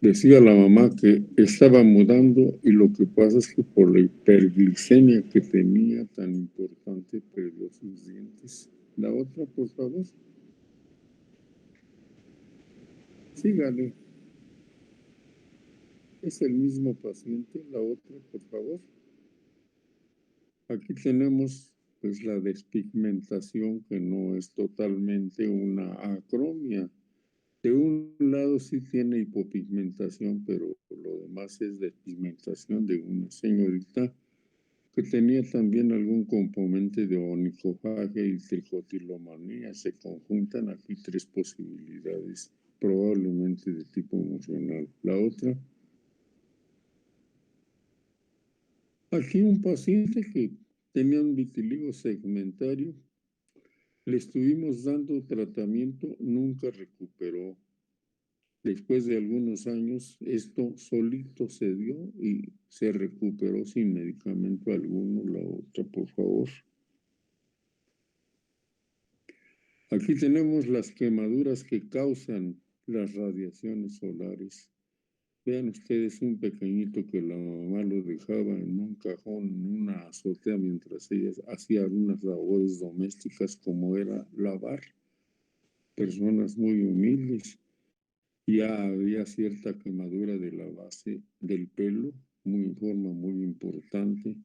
Decía la mamá que estaba mudando y lo que pasa es que por la hiperglicemia que tenía tan importante perdió sus dientes. La otra, por favor. Sígale. Es el mismo paciente. La otra, por favor. Aquí tenemos pues la despigmentación que no es totalmente una acromia. De un lado sí tiene hipopigmentación, pero lo demás es despigmentación de una señorita que tenía también algún componente de onicofagia y tricotilomanía. Se conjuntan aquí tres posibilidades, probablemente de tipo emocional. La otra, aquí un paciente que tenía un vitiligo segmentario, le estuvimos dando tratamiento, nunca recuperó. Después de algunos años, esto solito se dio y se recuperó sin medicamento alguno. La otra, por favor. Aquí tenemos las quemaduras que causan las radiaciones solares. Vean ustedes un pequeñito que la mamá lo dejaba en un cajón, en una azotea, mientras ella hacía algunas labores domésticas como era lavar. Personas muy humildes. Ya había cierta quemadura de la base del pelo, muy forma muy importante,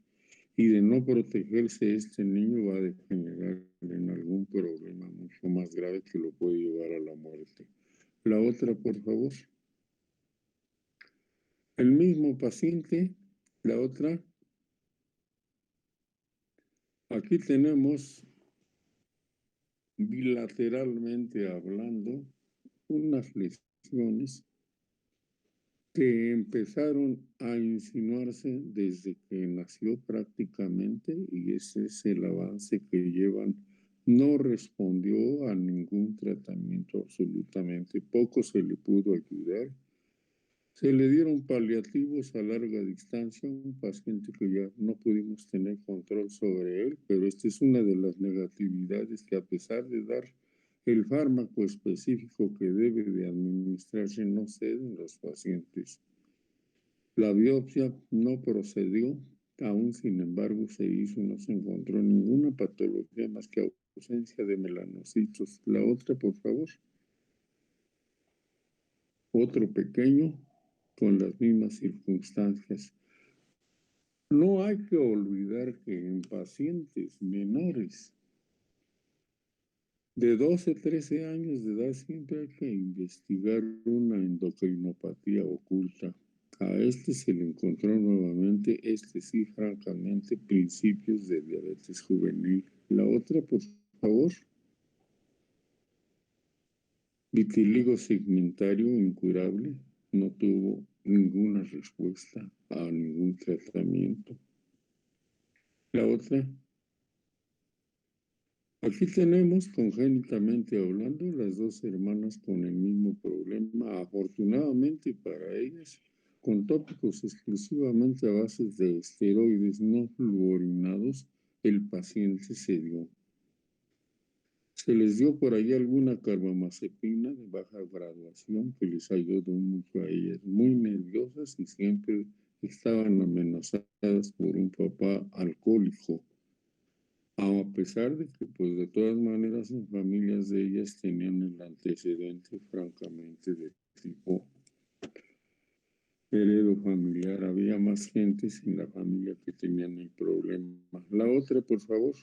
y de no protegerse este niño va a degenerar en algún problema mucho más grave que lo puede llevar a la muerte. La otra, por favor. El mismo paciente, la otra. Aquí tenemos, bilateralmente hablando, unas lesiones que empezaron a insinuarse desde que nació prácticamente, y ese es el avance que llevan. No respondió a ningún tratamiento absolutamente, poco se le pudo ayudar. Se le dieron paliativos a larga distancia, un paciente que ya no pudimos tener control sobre él, pero esta es una de las negatividades, que a pesar de dar el fármaco específico que debe de administrarse, no ceden los pacientes. La biopsia no procedió, aún sin embargo se hizo y no se encontró ninguna patología más que ausencia de melanocitos. La otra, por favor. Otro pequeño con las mismas circunstancias. No hay que olvidar que en pacientes menores de 12, 13 años de edad siempre hay que investigar una endocrinopatía oculta. A este se le encontró nuevamente, sí, francamente, principios de diabetes juvenil. La otra, por favor. Vitiligo segmentario incurable, no tuvo ninguna respuesta a ningún tratamiento. La otra. Aquí tenemos, congénitamente hablando, las dos hermanas con el mismo problema. Afortunadamente para ellas, con tópicos exclusivamente a base de esteroides no fluorinados, el paciente se dio. Se les dio por ahí alguna carbamazepina de baja graduación que les ayudó mucho a ellas, muy nerviosas, y siempre estaban amenazadas por un papá alcohólico. A pesar de que, pues, de todas maneras, en familias de ellas tenían el antecedente, francamente, de tipo heredo familiar. Había más gentes en la familia que tenían el problema. La otra, por favor.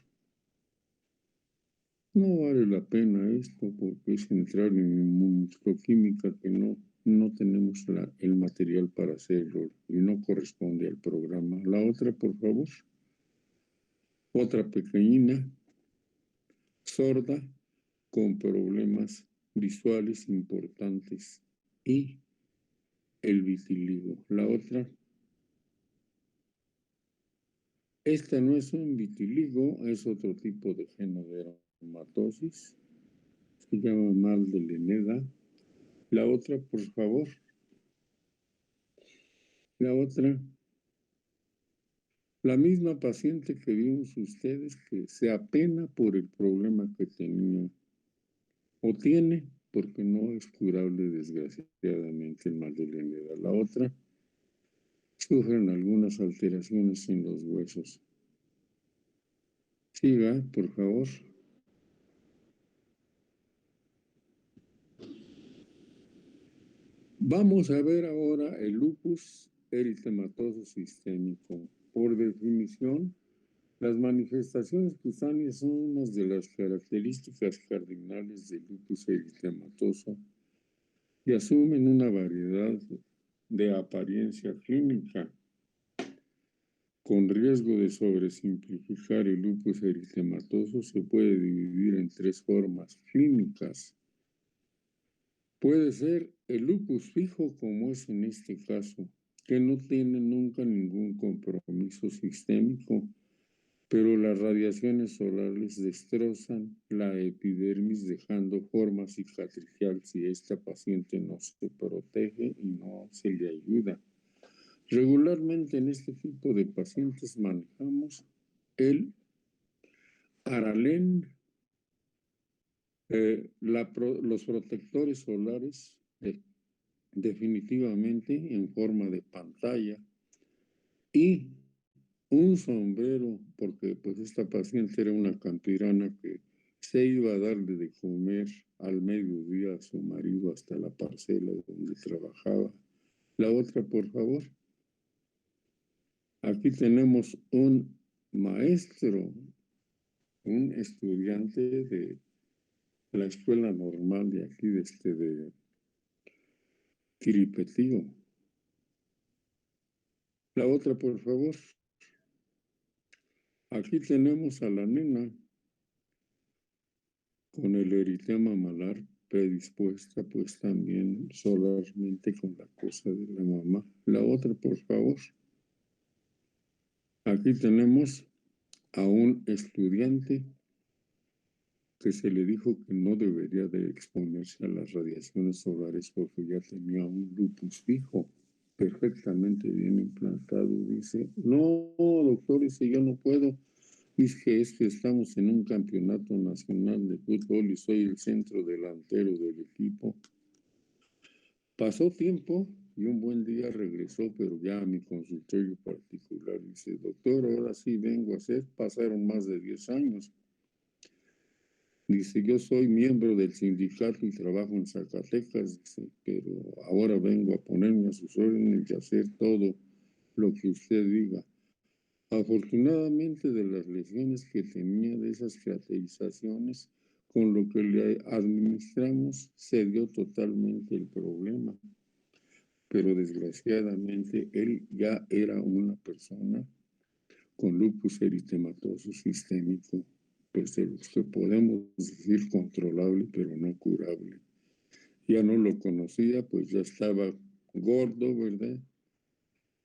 No vale la pena esto porque es entrar en inmunohistoquímica que no tenemos el material para hacerlo y no corresponde al programa. La otra, por favor. Otra pequeñina, sorda, con problemas visuales importantes, y el vitiligo. La otra, esta no es un vitiligo, es otro tipo de genodermatosis, se llama mal de Leneda. La otra, por favor. La otra, la misma paciente que vimos ustedes, que se apena por el problema que tenía o tiene, porque no es curable desgraciadamente el mal de Lennera. La otra, sufren algunas alteraciones en los huesos. Siga, por favor. Vamos a ver ahora el lupus eritematoso sistémico. Por definición, las manifestaciones cutáneas son unas de las características cardinales del lupus eritematoso y asumen una variedad de apariencia clínica. Con riesgo de sobresimplificar, el lupus eritematoso se puede dividir en tres formas clínicas. Puede ser el lupus fijo, como es en este caso, que no tiene nunca ningún compromiso sistémico, pero las radiaciones solares destrozan la epidermis dejando forma cicatricial si esta paciente no se protege y no se le ayuda. Regularmente en este tipo de pacientes manejamos el Aralen, los protectores solares definitivamente en forma de pantalla y un sombrero, porque pues esta paciente era una campirana que se iba a darle de comer al mediodía a su marido hasta la parcela donde trabajaba. La otra, por favor. Aquí tenemos un maestro, un estudiante de la escuela normal de aquí, de Quiripetío. La otra, por favor. Aquí tenemos a la nena con el eritema malar predispuesta, pues también solarmente con la cosa de la mamá. La otra, por favor. Aquí tenemos a un estudiante que se le dijo que no debería de exponerse a las radiaciones solares porque ya tenía un lupus fijo perfectamente bien implantado. Dice, no, doctor, dice, yo no puedo. Dice, es que estamos en un campeonato nacional de fútbol y soy el centro delantero del equipo. Pasó tiempo y un buen día regresó, pero ya a mi consultorio particular. Dice, doctor, ahora sí vengo a hacer, pasaron más de 10 años. Dice, yo soy miembro del sindicato y trabajo en Zacatecas, dice, pero ahora vengo a ponerme a sus órdenes y hacer todo lo que usted diga. Afortunadamente, de las lesiones que tenía de esas caracterizaciones, con lo que le administramos, se dio totalmente el problema. Pero desgraciadamente, él ya era una persona con lupus eritematoso sistémico, pues de los que podemos decir controlable, pero no curable. Ya no lo conocía, pues ya estaba gordo, ¿verdad?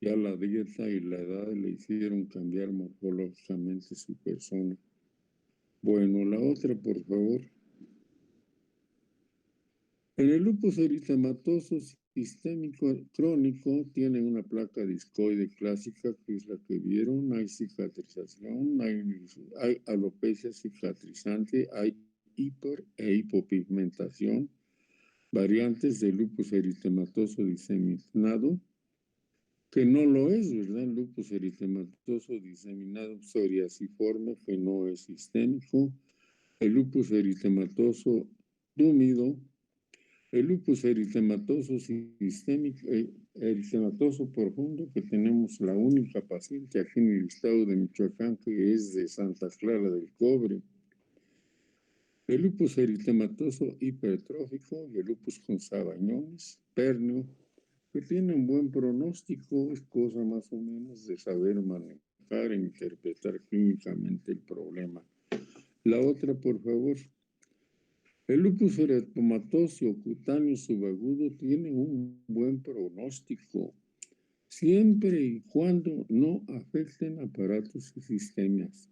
Ya la dieta y la edad le hicieron cambiar morfológicamente su persona. Bueno, la otra, por favor. En el lupus eritematoso sistémico crónico tiene una placa discoide clásica, que es la que vieron. Hay cicatrización, hay alopecia cicatrizante, hay hiper e hipopigmentación, variantes de lupus eritematoso diseminado, que no lo es, ¿verdad? Lupus eritematoso diseminado psoriasiforme, que no es sistémico. El lupus eritematoso túmido, el lupus eritematoso sistémico, eritematoso profundo, que tenemos la única paciente aquí en el estado de Michoacán, que es de Santa Clara del Cobre. El lupus eritematoso hipertrófico y el lupus con sabañones, pernio, que tiene un buen pronóstico, es cosa más o menos de saber manejar e interpretar clínicamente el problema. La otra, por favor. El lupus eritematoso cutáneo subagudo tiene un buen pronóstico, siempre y cuando no afecten aparatos y sistemas,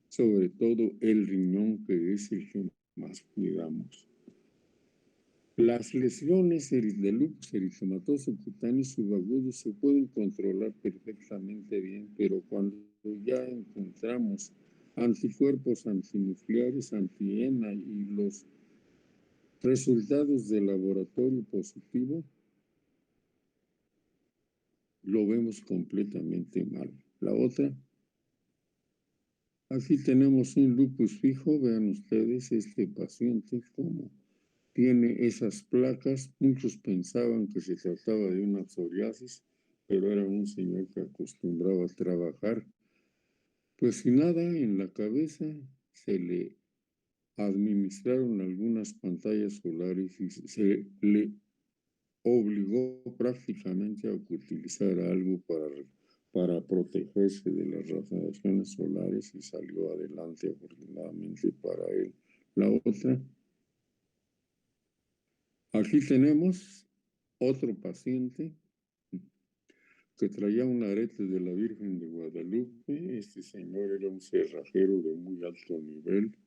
sobre todo el riñón, que es el que más cuidamos. Las lesiones del lupus eritematoso cutáneo subagudo se pueden controlar perfectamente bien, pero cuando ya encontramos anticuerpos antinucleares, anti-ENA y los Resultados de laboratorio positivo, lo vemos completamente mal. La otra, aquí tenemos un lupus fijo, vean ustedes este paciente como tiene esas placas. Muchos pensaban que se trataba de una psoriasis, pero era un señor que acostumbraba a trabajar pues sin nada en la cabeza. Se le administraron algunas pantallas solares y se le obligó prácticamente a utilizar algo para protegerse de las radiaciones solares y salió adelante afortunadamente para él. La otra, aquí tenemos otro paciente que traía un arete de la Virgen de Guadalupe. Este señor era un cerrajero de muy alto nivel.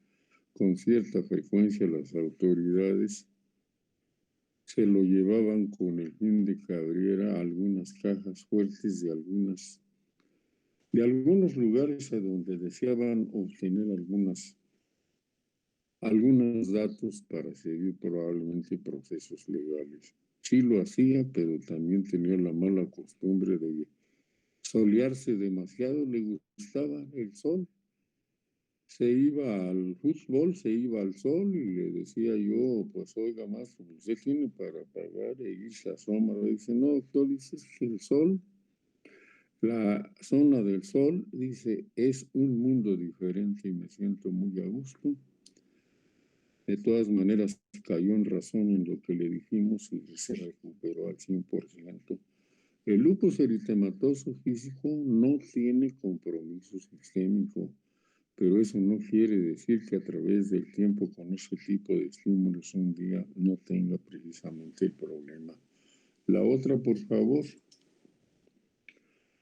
Con cierta frecuencia las autoridades se lo llevaban con el fin de que abriera algunas cajas fuertes de algunos lugares a donde deseaban obtener algunos datos para seguir probablemente procesos legales. Sí lo hacía, pero también tenía la mala costumbre de solearse demasiado, le gustaba el sol. Se iba al fútbol, se iba al sol y le decía yo, pues oiga maestro, usted tiene para pagar e irse a sombra. Dice, no doctor, dice que el sol, la zona del sol, dice, es un mundo diferente y me siento muy a gusto. De todas maneras, cayó en razón en lo que le dijimos y se recuperó al 100%. El lupus eritematoso físico no tiene compromiso sistémico, pero eso no quiere decir que a través del tiempo con ese tipo de estímulos un día no tenga precisamente el problema. La otra, por favor.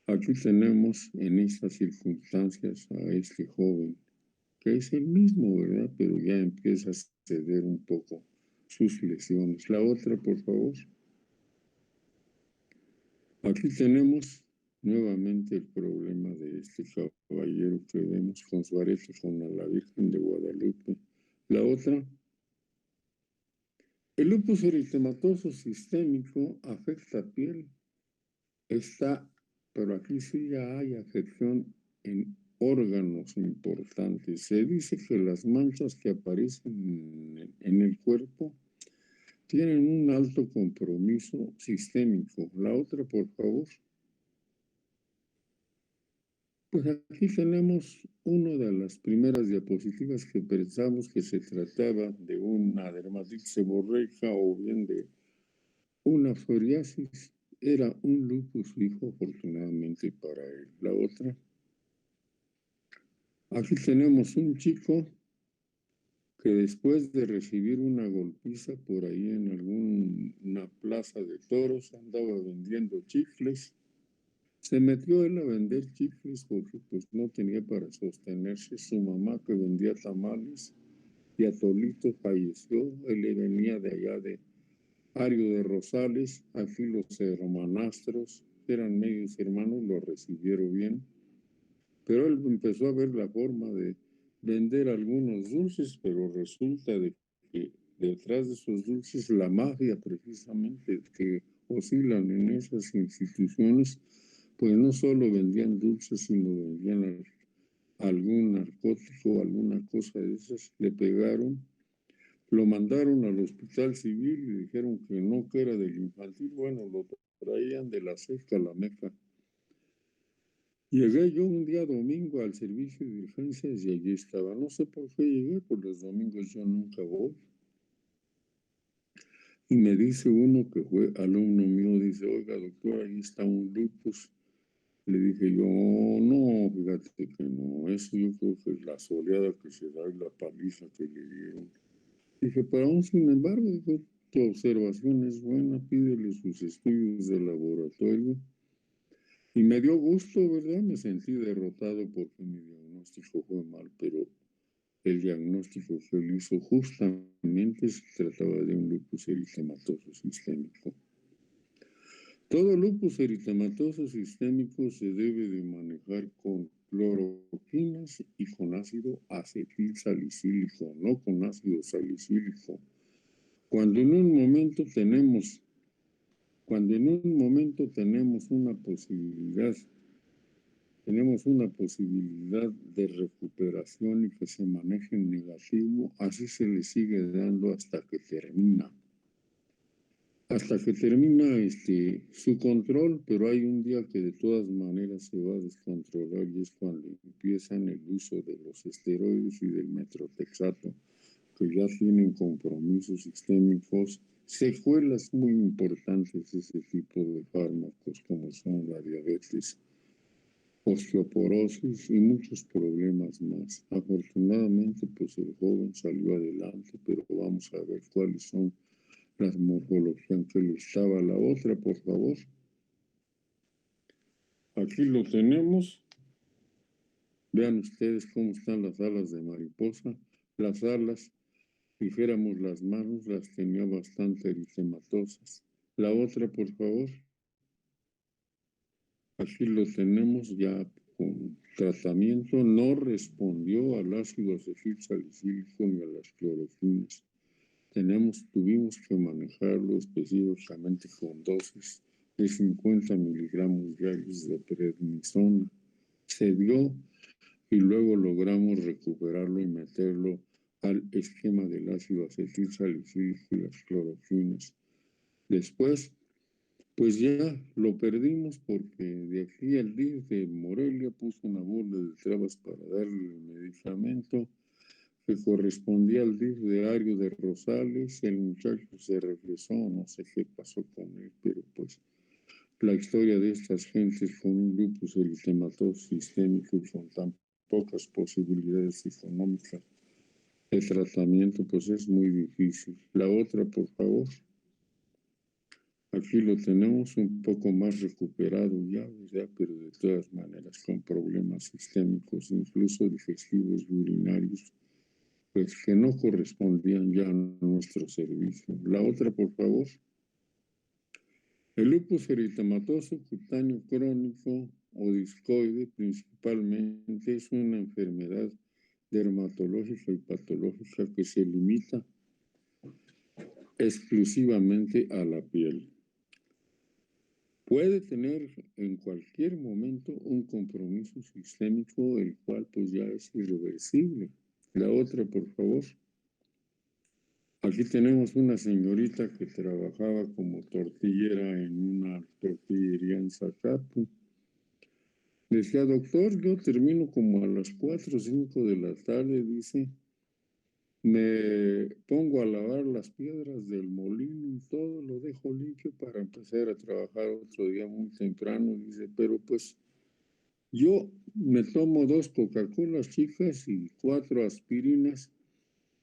Aquí tenemos en estas circunstancias a este joven, que es el mismo, ¿verdad? Pero ya empieza a ceder un poco sus lesiones. La otra, por favor. Aquí tenemos nuevamente el problema de este caballero que vemos con su arete con la Virgen de Guadalupe. La otra, el lupus eritematoso sistémico afecta piel. Pero aquí sí ya hay afección en órganos importantes. Se dice que las manchas que aparecen en el cuerpo tienen un alto compromiso sistémico. La otra, por favor. Pues aquí tenemos una de las primeras diapositivas que pensamos que se trataba de una dermatitis seborreica o bien de una psoriasis. Era un lupus fijo, afortunadamente para él. La otra. Aquí tenemos un chico que después de recibir una golpiza por ahí en alguna plaza de toros andaba vendiendo chicles. Se metió él a vender chicles porque pues no tenía para sostenerse. Su mamá que vendía tamales y atolitos falleció. Él le venía de allá de Ario de Rosales. Aquí los hermanastros eran medios hermanos, lo recibieron bien. Pero él empezó a ver la forma de vender algunos dulces, pero resulta de que detrás de esos dulces la mafia precisamente que oscilan en esas instituciones, pues no solo vendían dulces, sino vendían algún narcótico, alguna cosa de esas. Le pegaron, lo mandaron al hospital civil y dijeron que no, que era del infantil. Bueno, lo traían de la Ceja a la Meca. Llegué yo un día domingo al servicio de urgencias y allí estaba. No sé por qué llegué, por los domingos yo nunca voy. Y me dice uno que fue alumno mío, dice, oiga doctor, ahí está un lupus. Le dije yo, no, fíjate que no, eso yo creo que es la soleada que se da y la paliza que le dieron. Dije, pero aún sin embargo, dijo, tu observación es buena, pídele sus estudios de laboratorio. Y me dio gusto, ¿verdad? Me sentí derrotado porque mi diagnóstico fue mal, pero el diagnóstico que él hizo justamente se trataba de un lupus eritematoso sistémico. Todo lupus eritematoso sistémico se debe de manejar con cloroquinas y con ácido acetilsalicílico, no con ácido salicílico. Cuando en un momento tenemos una posibilidad de recuperación y que se maneje en negativo, así se le sigue dando hasta que termina su control, pero hay un día que de todas maneras se va a descontrolar y es cuando empiezan el uso de los esteroides y del metrotexato, que ya tienen compromisos sistémicos, secuelas muy importantes de ese tipo de fármacos como son la diabetes, osteoporosis y muchos problemas más. Afortunadamente, pues el joven salió adelante, pero vamos a ver cuáles son las morfologías que le estaba. La otra, por favor. Aquí lo tenemos. Vean ustedes cómo están las alas de mariposa. Las alas, dijéramos las manos, las tenía bastante eritematosas. La otra, por favor. Aquí lo tenemos ya con tratamiento. No respondió al ácido acetilsalicílico ni a las cloroquinas. Tuvimos que manejarlo específicamente con dosis de 50 miligramos diarios de prednisona. Se dio y luego logramos recuperarlo y meterlo al esquema del ácido acetilsalicílico y las cloroquinas. Después, pues ya lo perdimos porque de aquí al DIF de Morelia puso una bola de trabas para darle el medicamento que correspondía al DIF diario de Rosales. El muchacho se regresó, no sé qué pasó con él, pero pues la historia de estas gentes con un lupus eritematoso sistémico y con tan pocas posibilidades económicas de tratamiento, pues es muy difícil. La otra, por favor. Aquí lo tenemos un poco más recuperado ya, pero de todas maneras con problemas sistémicos, incluso digestivos y urinarios, pues que no correspondían ya a nuestro servicio. La otra, por favor. El lupus eritematoso cutáneo crónico o discoide principalmente es una enfermedad dermatológica y patológica que se limita exclusivamente a la piel. Puede tener en cualquier momento un compromiso sistémico, el cual pues ya es irreversible. La otra, por favor. Aquí tenemos una señorita que trabajaba como tortillera en una tortillería en Zacapu. Decía, doctor, yo termino como a las 4 o 5 de la tarde, dice, me pongo a lavar las piedras del molino y todo lo dejo limpio para empezar a trabajar otro día muy temprano, dice, pero pues yo me tomo 2 Coca-Colas chicas y 4 aspirinas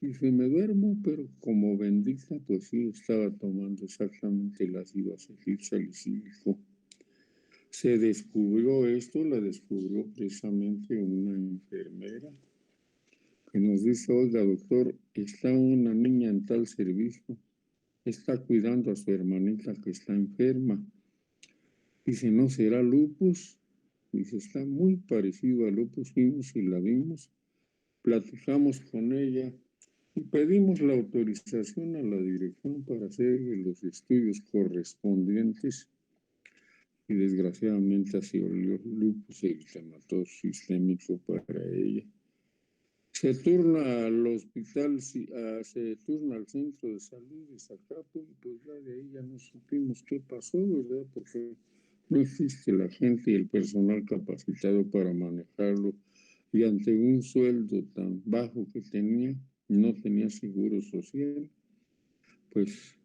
y se me duermo, pero como bendita, pues sí, estaba tomando exactamente el ácido acetilsalicílico. Se descubrió esto, la descubrió precisamente una enfermera que nos dice, oiga, doctor, está una niña en tal servicio, está cuidando a su hermanita que está enferma. Dice, ¿no será lupus? Dice, está muy parecido a lupus, fuimos y la vimos, platicamos con ella y pedimos la autorización a la dirección para hacer los estudios correspondientes y desgraciadamente ha sido el lupus eritematoso sistémico para ella. Se turna al hospital, se turna al centro de salud de Zacapu y pues ya de ahí ya no supimos qué pasó, ¿verdad? Porque no existe la gente y el personal capacitado para manejarlo y ante un sueldo tan bajo que tenía, no tenía seguro social, pues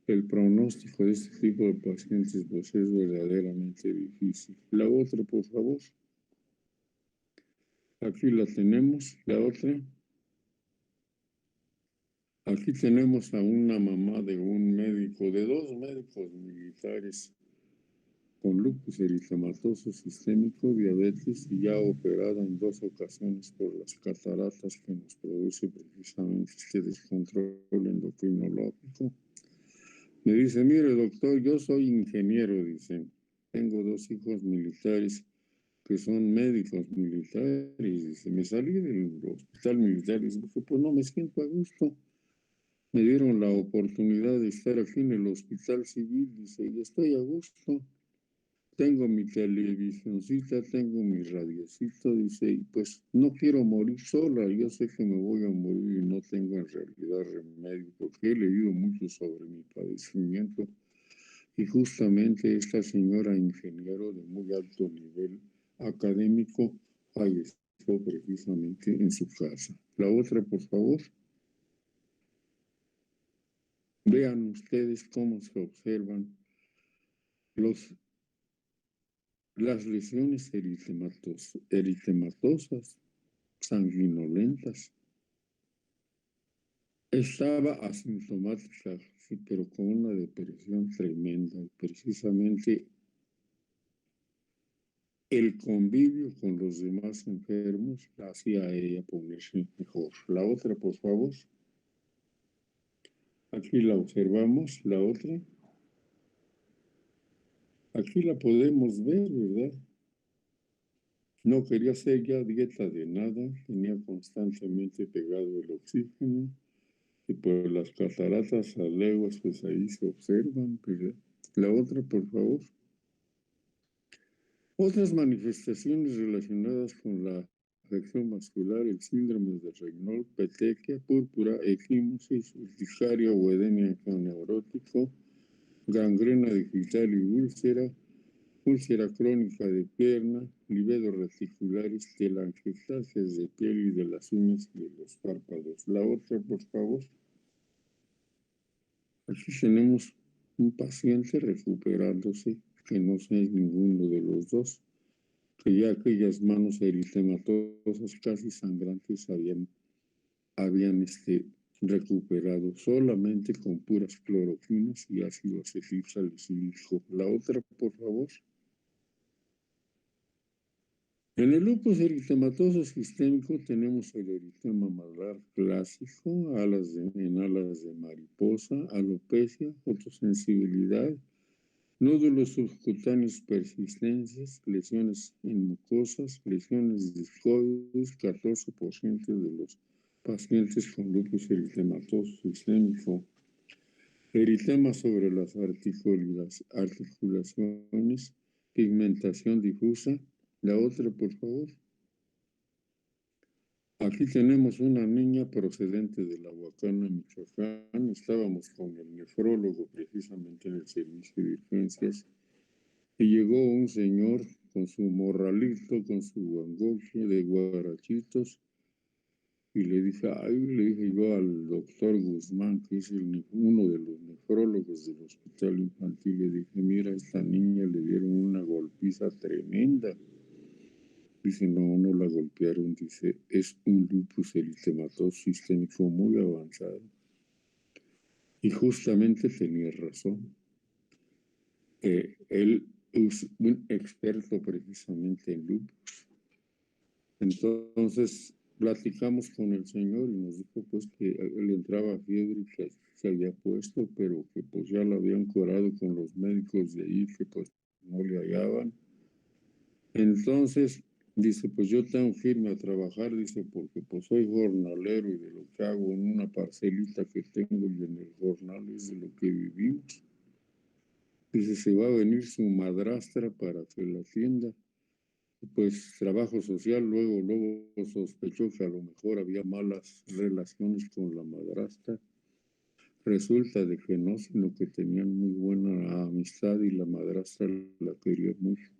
el pronóstico de este tipo de pacientes pues es verdaderamente difícil. La otra, por favor. Aquí la tenemos, la otra. Aquí tenemos a una mamá de un médico, de 2 médicos militares con lupus eritematoso sistémico, diabetes y ya operada en 2 ocasiones por las cataratas que nos produce precisamente este descontrol endocrinológico. Me dice, mire doctor, yo soy ingeniero, dice, tengo 2 hijos militares que son médicos militares, dice, me salí del hospital militar y dice, pues no me siento a gusto. me dieron la oportunidad de estar aquí en el hospital civil, dice, y estoy a gusto. Tengo mi televisioncita, tengo mi radiocito, dice, y pues no quiero morir sola, yo sé que me voy a morir y no tengo en realidad remedio, porque he leído mucho sobre mi padecimiento. Y justamente esta señora ingeniero de muy alto nivel académico falleció precisamente en su casa. La otra, por favor. Vean ustedes cómo se observan las lesiones eritematosas, sanguinolentas. Estaba asintomática, sí, pero con una depresión tremenda. Y precisamente el convivio con los demás enfermos la hacía a ella ponerse mejor. La otra, por favor. Aquí la observamos, la otra. Aquí la podemos ver, ¿verdad? No quería hacer ya dieta de nada, tenía constantemente pegado el oxígeno y pues las cataratas a leguas pues ahí se observan, ¿verdad? La otra, por favor. Otras manifestaciones relacionadas con la afección vascular, el síndrome de Raynaud, petequia, púrpura, equimosis, urticaria o edema neurótico, gangrena digital y úlcera crónica de pierna, livedos reticulares, telangiectasias de piel y de las uñas y de los párpados. La otra, por favor. Aquí tenemos un paciente recuperándose, que no es ninguno de los dos, que ya aquellas manos eritematosas casi sangrantes habían recuperado solamente con puras cloroquinas y ácido acetilsalicílico. La otra, por favor. En el lupus eritematoso sistémico tenemos el eritema malar clásico, en alas de mariposa, alopecia, fotosensibilidad, nódulos subcutáneos persistentes, lesiones en mucosas, lesiones discoides, 14% de los pacientes con lupus eritematoso sistémico. Eritema sobre las articulaciones, pigmentación difusa. La otra, por favor. Aquí tenemos una niña procedente de la Huacana, Michoacán. Estábamos con el nefrólogo precisamente en el servicio de urgencias y llegó un señor con su morralito, con su guangoche de guarachitos y le dije yo al doctor Guzmán, que es uno de los nefrólogos del hospital infantil, le dije, mira, a esta niña le dieron una golpiza tremenda. Dice, no la golpearon, dice, es un lupus eritematoso sistémico muy avanzado. Y justamente tenía razón. Él es un experto precisamente en lupus. Entonces, platicamos con el señor y nos dijo pues que él entraba fiebre y que se había puesto, pero que pues ya lo habían curado con los médicos de ahí, que pues no le hallaban. Entonces, dice, pues yo tengo que irme a trabajar, dice, porque pues soy jornalero y de lo que hago en una parcelita que tengo y en el jornal es de lo que vivimos. Dice, se va a venir su madrastra para que la atienda. Pues trabajo social, luego sospechó que a lo mejor había malas relaciones con la madrastra. Resulta de que no, sino que tenían muy buena amistad y la madrastra la quería mucho.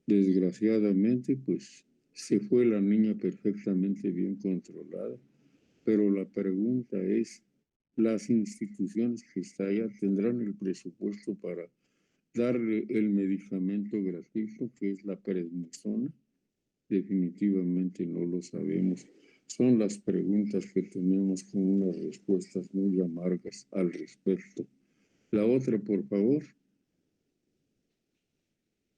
Desgraciadamente, pues se fue la niña perfectamente bien controlada, pero la pregunta es, ¿las instituciones que está allá tendrán el presupuesto para darle el medicamento gratuito que es la prednisona? Definitivamente no lo sabemos. Son las preguntas que tenemos con unas respuestas muy amargas al respecto. La otra, por favor.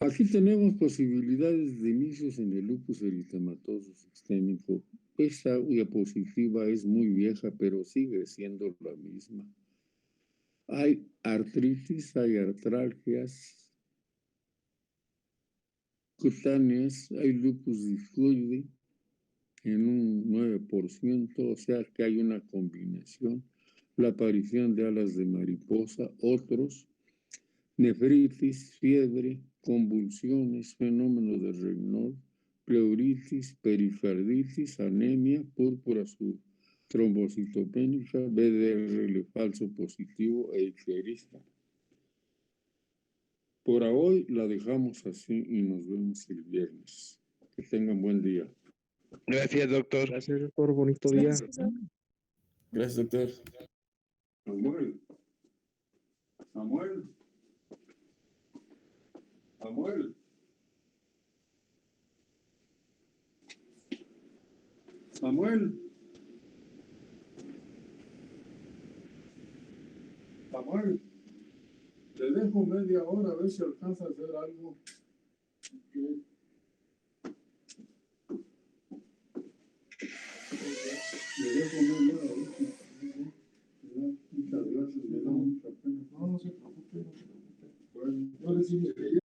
Aquí tenemos posibilidades de inicios en el lupus eritematoso sistémico. Esta diapositiva es muy vieja, pero sigue siendo la misma. Hay artritis, hay artralgias cutáneas, hay lupus discoide en un 9%, o sea que hay una combinación. la aparición de alas de mariposa, otros, nefritis, fiebre, convulsiones, fenómenos de Raynaud, pleuritis, pericarditis, anemia, púrpura trombocitopénica, BDRL falso positivo e ictericia. Por hoy la dejamos así y nos vemos el viernes. Que tengan buen día. Gracias, doctor. Gracias, doctor. Bonito día. Gracias, doctor. Samuel. Samuel. Samuel. Samuel. Samuel. Te dejo media hora a ver si alcanza a hacer algo. Okay. Le dejo media hora a ver si... Muchas gracias, me da mucha pena. No, no se preocupe, no se preocupe. Bueno, yo les dije que ya...